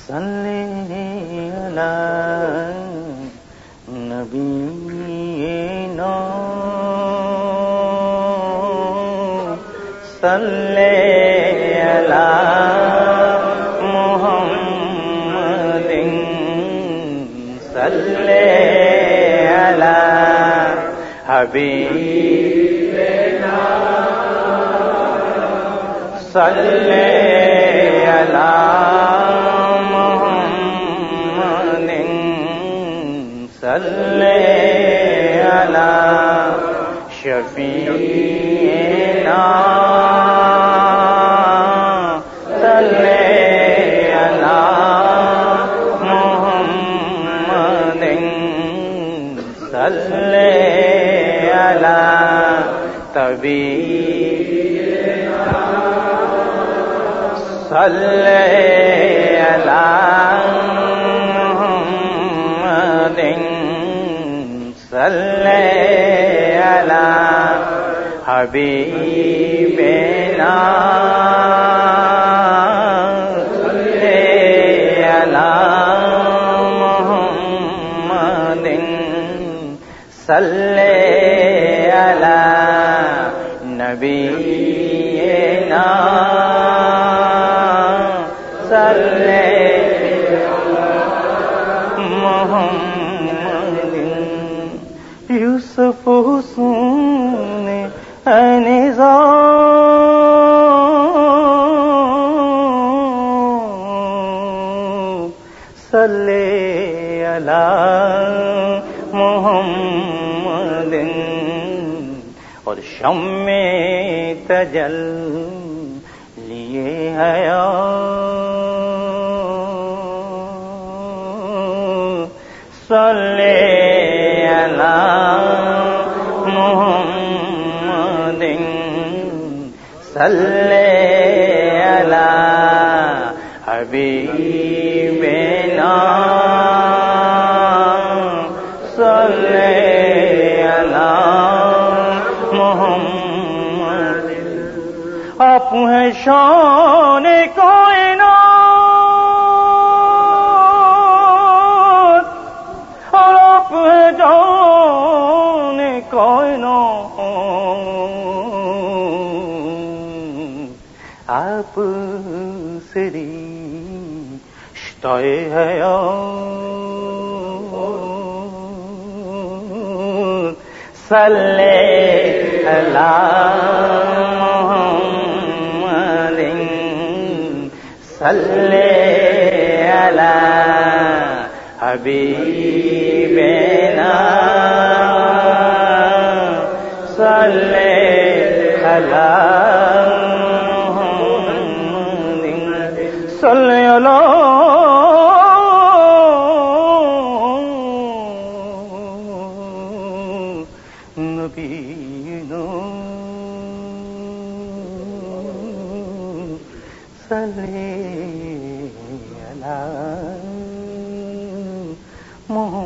صلی علی نبینا صلی علی محمد صلی علی حبیبنا صلی علی محمد صلی علی شفیعنا صلی علی محمد صلی علی طبیبنا صلی علی محمد صلی علی حبیبنا صلی علی محمد صلی علی نبینا صلی محمد یوسف حسن نظام صلی علی محمد اور شمع تجلی حیات صلی علی محمد صلی علی حبیبنا صلی علی محمد آپ ہیں شان کائنات اور آپ ہیں جان کائنات آپ سے رشتہ حیات صلی علی محمد صلی علی حبیبنا صلی علی محمد صلی علی نبینا صلی علی محمد